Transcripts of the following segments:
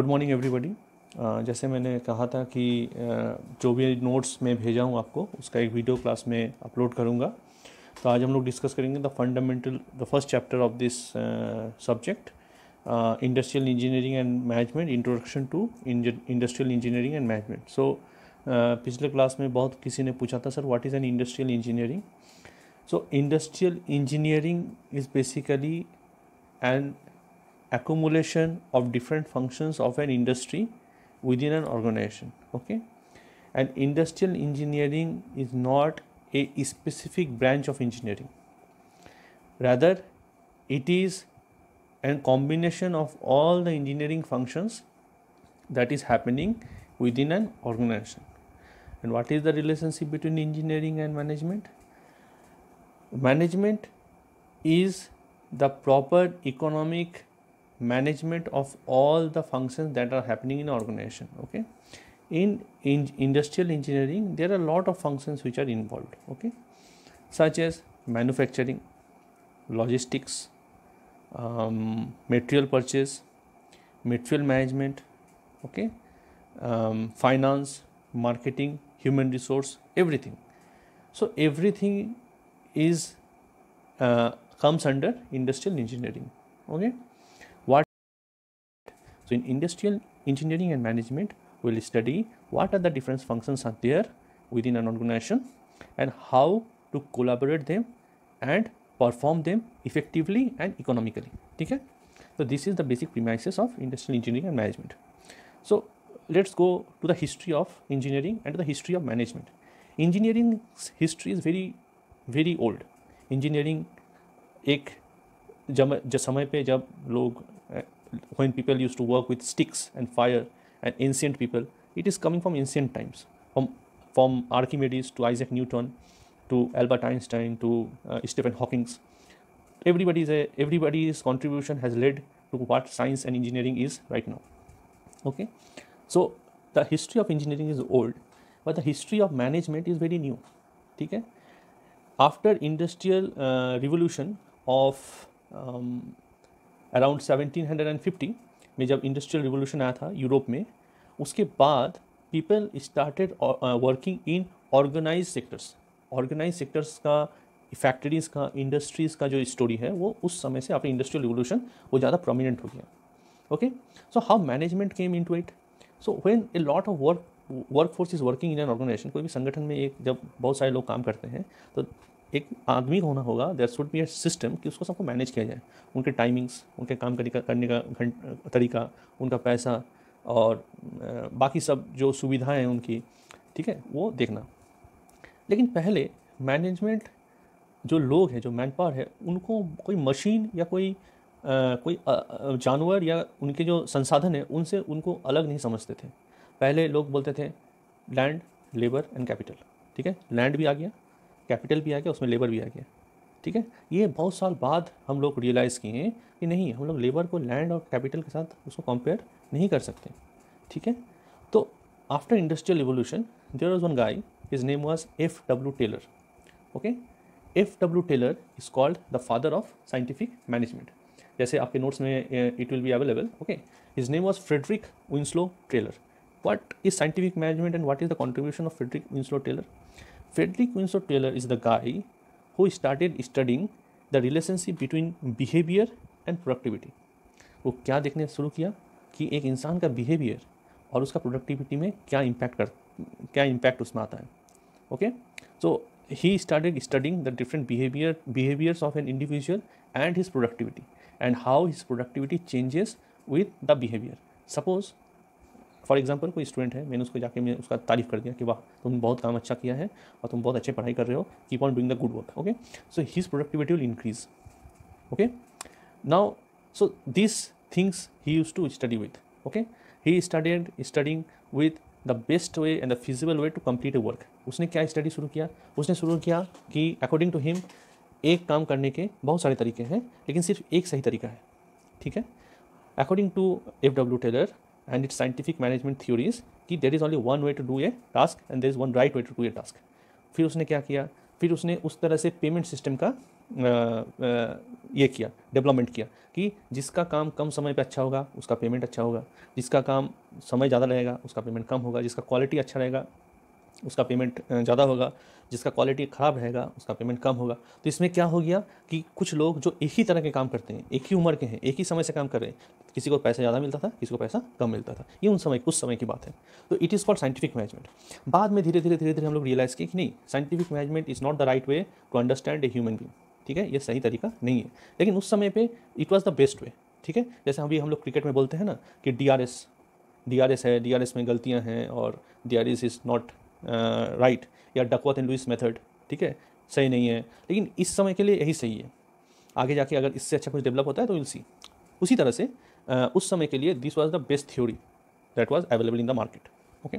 Good morning everybody. जैसे मैंने कहा था कि जो भी नोट्स मैं भेजा हूँ आपको उसका एक वीडियो क्लास में अपलोड करूँगा। तो आज हम लोग डिस्कस करेंगे the first chapter of this subject, industrial engineering and management, introduction to industrial engineering and management. So पिछले क्लास में बहुत किसी ने पूछा था, sir what is an industrial engineering. So industrial engineering is basically an accumulation of different functions of an industry within an organization. Okay, and industrial engineering is not a specific branch of engineering, rather it is a combination of all the engineering functions that is happening within an organization. And what is the relationship between engineering and management? Management is the proper economic management of all the functions that are happening in an organization. Okay, in industrial engineering there are a lot of functions which are involved, okay, such as manufacturing, logistics, material purchase, material management, okay, finance, marketing, human resource, everything. So everything is comes under industrial engineering. Okay, so in industrial engineering and management, we will study what are the different functions are there within an organization and how to collaborate them and perform them effectively and economically. Okay, so this is the basic premises of industrial engineering and management. So let's go to the history of engineering and the history of management. Engineering's history is very old. Engineering एक जब समय पे जब लोग when people used to work with sticks and fire and ancient people, it is coming from ancient times, from Archimedes to Isaac Newton to Albert Einstein to Stephen Hawking. Everybody's contribution has led to what science and engineering is right now. Okay, so the history of engineering is old, but the history of management is very new. ठीक है, after industrial revolution of around 1750 में जब industrial revolution आया था Europe में, उसके बाद people started working in organise sectors का, फैक्ट्रीज़ का, इंडस्ट्रीज़ का जो स्टोरी है वो उस समय से आफ्टर इंडस्ट्रियल रिवोल्यूशन वो ज़्यादा प्रोमिनेंट हो गया. Okay, so how management came into it. So when a lot of work force is working in an organisation, कोई भी संगठन में एक जब बहुत सारे लोग काम करते हैं तो एक आदमी होना होगा, there should be a system कि उसको सबको मैनेज किया जाए. उनके टाइमिंग्स, उनके काम करने का तरीका, उनका पैसा और बाकी सब जो सुविधाएं हैं उनकी, ठीक है, वो देखना. लेकिन पहले मैनेजमेंट जो लोग हैं, जो मैन पावर है, उनको कोई मशीन या कोई जानवर या उनके जो संसाधन हैं उनसे उनको अलग नहीं समझते थे. पहले लोग बोलते थे लैंड, लेबर एंड कैपिटल. ठीक है, लैंड भी आ गया, कैपिटल भी आ गया, उसमें लेबर भी आ गया. ठीक है, ये बहुत साल बाद हम लोग रियलाइज़ किए हैं कि नहीं, हम लोग लेबर को लैंड और कैपिटल के साथ उसको कंपेयर नहीं कर सकते. ठीक है, तो after industrial revolution there was one guy, his name was F.W. Taylor. Okay, F.W. Taylor is called the father of scientific management. जैसे आपके नोट्स में it will be available. Okay, his name was Frederick Winslow Taylor. What is scientific management and what is the contribution of Frederick Winslow Taylor? Frederick Winslow Taylor is the guy who started studying the relationship between behavior and productivity. वो क्या देखने शुरू किया कि एक इंसान का behaviour और उसका प्रोडक्टिविटी में क्या इम्पैक्ट उसमें आता है. Okay, so he started studying the different behaviours of an individual and his productivity and how his productivity changes with the behaviour. Suppose for example कोई स्टूडेंट है, मैंने उसको जाके मैं उसका तारीफ़ कर दिया कि वाह तुम बहुत काम अच्छा किया है और तुम बहुत अच्छे पढ़ाई कर रहे हो, keep on doing the good work. Okay, so his productivity will increase. Okay, now so this things he used to study with. Okay, he started studying with the best way and the feasible way to complete a work. उसने क्या study शुरू किया? उसने शुरू किया कि according to him एक काम करने के बहुत सारे तरीके हैं, लेकिन सिर्फ एक सही तरीका है. ठीक है, according to F.W. Taylor and its scientific management theories कि there is only one way to do a task and there is one right way to do a task. फिर उसने क्या किया? फिर उसने उस तरह से पेमेंट सिस्टम का ये किया, डेवलपमेंट किया कि जिसका काम कम समय पे अच्छा होगा उसका पेमेंट अच्छा होगा, जिसका काम समय ज़्यादा लगेगा उसका पेमेंट कम होगा, जिसका क्वालिटी अच्छा रहेगा उसका पेमेंट ज़्यादा होगा, जिसका क्वालिटी ख़राब रहेगा उसका पेमेंट कम होगा। तो इसमें क्या हो गया कि कुछ लोग जो एक ही तरह के काम करते हैं, एक ही उम्र के हैं, एक ही समय से काम कर रहे हैं, किसी को पैसा ज़्यादा मिलता था, किसी को पैसा कम मिलता था। ये कुछ समय की बात है। तो it is called scientific management. बाद में धीरे धीरे हम लोग रियलाइज़ किए कि नहीं, scientific management is not the right way to understand a human being. ठीक है, ये सही तरीका नहीं है, लेकिन उस समय पे इट वॉज़ द बेस्ट वे। ठीक है, जैसे अभी हम लोग क्रिकेट में बोलते हैं ना कि DRS है, DRS में गलतियाँ हैं और DRS इज़ नॉट राइट, या डकवर्थ एंड लुइस मेथड, ठीक है, सही नहीं है, लेकिन इस समय के लिए यही सही है। आगे जाके अगर इससे अच्छा कुछ डेवलप होता है तो विल सी। उसी तरह से उस समय के लिए this was the best theory that was available in the market. Okay,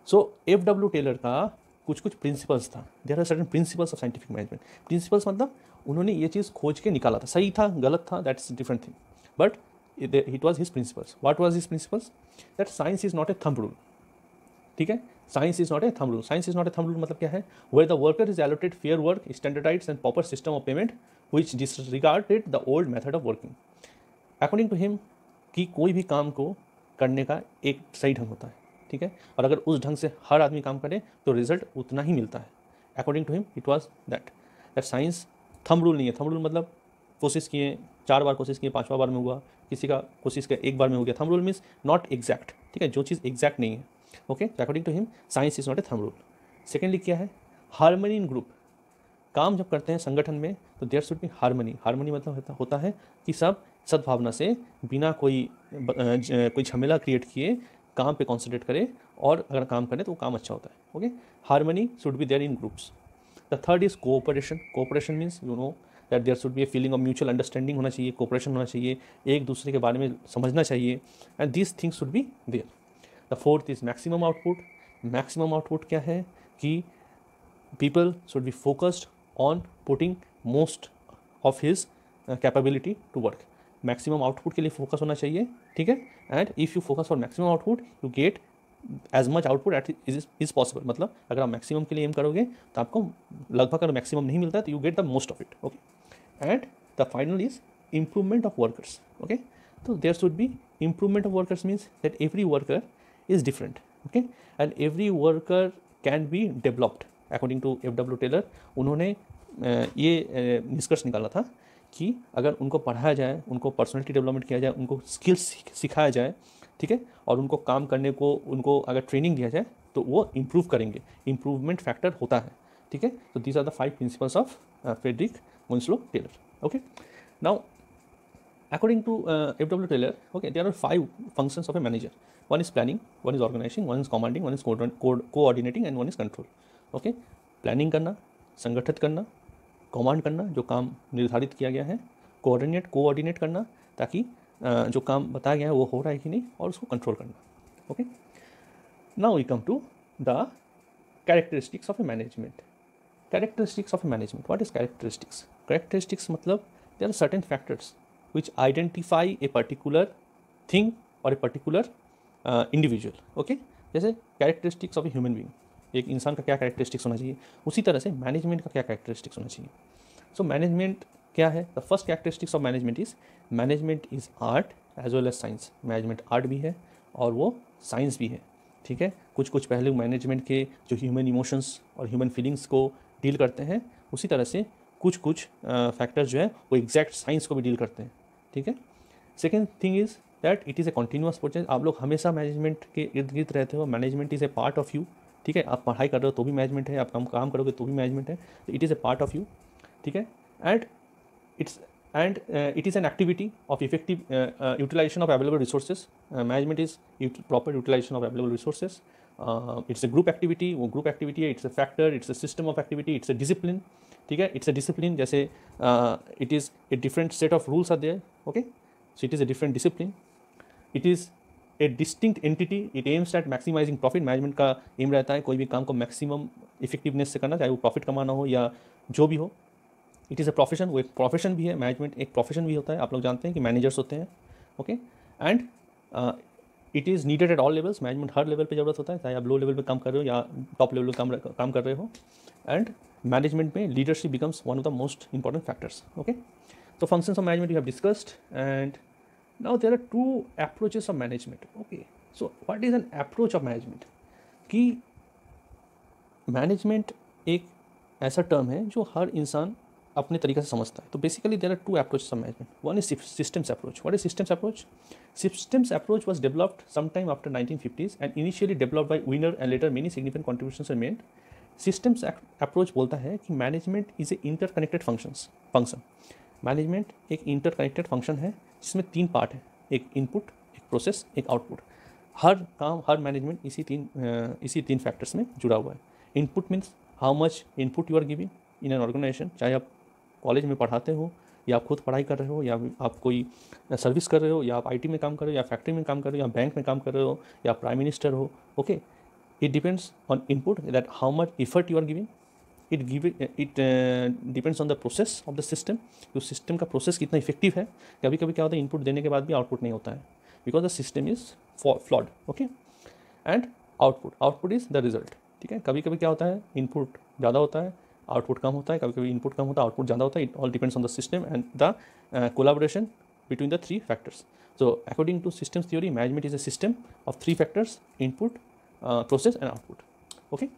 so FW Taylor का कुछ प्रिंसिपल्स था। There are certain principles of scientific management. Principles मतलब उन्होंने ये चीज़ खोज के निकाला था, सही था गलत था that's different thing, but it was his principles. What was his principles? That science is not a thumb rule. ठीक है, science is not a thumb rule. Science is not a thumb rule मतलब क्या है? Where the worker is allotted fair work, standardised and proper system of payment which disregarded the old method of working. According to him कि कोई भी काम को करने का एक सही ढंग होता है। ठीक है, और अगर उस ढंग से हर आदमी काम करे तो रिजल्ट उतना ही मिलता है। According to him it was that science thumb rule नहीं है। थंब रूल मतलब कोशिश किए, 4 बार कोशिश किए, 5वां बार में हुआ, किसी का कोशिश किया 1 बार में हो गया। Thumb rule means not exact. ठीक है, जो चीज़ एग्जैक्ट नहीं है। Okay, according to him science is not a thumb rule. Secondly क्या है? Harmony in group. काम जब करते हैं संगठन में तो there should be harmony. Harmony मतलब होता है कि सब सद्भावना से, बिना कोई झमेला क्रिएट किए काम पे कॉन्सेंट्रेट करे, और अगर काम करें तो वो काम अच्छा होता है। Okay, harmony should be there in groups. The third is cooperation. Cooperation means you know that there should be a feeling of mutual understanding होना चाहिए, कोऑपरेशन होना चाहिए, एक दूसरे के बारे में समझना चाहिए, and this things should be there. The fourth is maximum output. Maximum output क्या है कि people should be focused on putting most of his capability to work. Maximum output के लिए फोकस होना चाहिए। ठीक है, and if you focus for maximum output you get as much output at is possible. मतलब अगर आप मैक्सिमम के लिए एम करोगे तो आपको लगभग, अगर मैक्सिमम नहीं मिलता है तो you get the most of it. Okay, and the final is improvement of workers. Okay, तो there should be improvement of workers means that every worker is different. Okay, and every worker can be developed. According to FW Taylor उन्होंने ये निष्कर्ष निकाला था कि अगर उनको पढ़ाया जाए, उनको पर्सनालिटी डेवलपमेंट किया जाए, उनको स्किल्स सिखाया जाए, ठीक है, और उनको काम करने को उनको अगर ट्रेनिंग दिया जाए तो वो इम्प्रूव करेंगे। इम्प्रूवमेंट फैक्टर होता है। ठीक है, तो these are the 5 principles of Frederick Winslow Taylor. Okay, now according to FW Taylor, okay, there are 5 functions of a manager. One is planning, one is organizing, one is commanding, one is coordinating, and one is control. Okay, planning करना, संगठित करना, command करना जो काम निर्धारित किया गया है, कोऑर्डिनेट करना ताकि जो काम बताया गया है वो हो रहा है कि नहीं, और उसको कंट्रोल करना। Okay, now we come to the characteristics of a management. Characteristics of a management, what is characteristics? Characteristics मतलब there are certain factors which identify a particular thing or a particular individual. Okay, जैसे characteristics of a human being, एक इंसान का क्या characteristics होना चाहिए, उसी तरह से मैनेजमेंट का क्या characteristics होना चाहिए। सो मैनेजमेंट क्या है? The first characteristics of management is management is art as well as science. Management art भी है और वो साइंस भी है। ठीक है, कुछ पहलू मैनेजमेंट के जो ह्यूमन इमोशंस और ह्यूमन फीलिंग्स को डील करते हैं, उसी तरह से कुछ फैक्टर्स जो है वो एग्जैक्ट साइंस को भी डील करते हैं। ठीक है, second thing is that it is A continuous process. आप लोग हमेशा मैनेजमेंट के इर्द गिर्द रहते हो। Management is a part of you. ठीक है, आप पढ़ाई कर रहे हो तो भी मैनेजमेंट है, आप काम करोगे तो भी मैनेजमेंट है, तो it is a part of you. ठीक है, and it is an activity of effective utilisation of available resources. Management is proper utilisation of available resources. It's a group activity, वो ग्रुप एक्टिविटी है, it's a factor, it's a system of activity, it's a discipline. ठीक है, it's a discipline, जैसे it is a different set of rules are there. Okay, so it is a different discipline. It is a distinct entity, it aims at maximising profit. Management का aim रहता है कोई भी काम को maximum effectiveness से करना, चाहे वो प्रॉफिट कमाना हो या जो भी हो। इट इज़ ए प्रोफेशन, वो एक प्रोफेशन भी है। मैनेजमेंट एक प्रोफेशन भी होता है। आप लोग जानते हैं कि मैनेजर्स होते हैं। Okay, and it is needed at all levels. Management her level पे ज़रूरत होता है, चाहे आप लो लेवल पे काम कर रहे हो या टॉप लेवल पे काम कर रहे हो। एंड मैनेजमेंट में leadership becomes one of the most important factors. Okay, So functions of management we have discussed, and now there are two approaches of management. Okay, so what is an approach of management? कि management एक ऐसा term है जो हर इंसान अपने तरीके से समझता है. तो basically there are two approaches of management. One is systems approach. What is systems approach? Systems approach was developed sometime after 1950s and initially developed by Wiener and later many significant contributions were made. Systems approach बोलता है कि management is a interconnected function. Management एक interconnected function है जिसमें तीन part है, एक input, एक प्रोसेस, एक आउटपुट. हर मैनेजमेंट इसी तीन फैक्टर्स में जुड़ा हुआ है. Input means how much input you are giving in an organisation. चाहे आप कॉलेज में पढ़ाते हो, या आप खुद पढ़ाई कर रहे हो, या आप कोई सर्विस कर रहे हो, या आप आईटी में काम कर रहे हो, या फैक्ट्री में काम कर रहे हो, या बैंक में काम कर रहे हो, या प्राइम मिनिस्टर हो. Okay, it depends on input that how much effort you are giving. It depends on the process of the system. तो सिस्टम का प्रोसेस कितना इफेक्टिव है. कभी कभी क्या होता है, इनपुट देने के बाद भी आउटपुट नहीं होता है because the system is flawed. Okay, and output is the result. ठीक है, कभी कभी क्या होता है, इनपुट ज़्यादा होता है, आउटपुट कम होता है, कभी कभी इनपुट कम होता है, आउटपुट ज़्यादा होता है. It all depends on the system and the collaboration between the three factors. So according to systems theory, management is a system of three factors: input, process and output. Okay.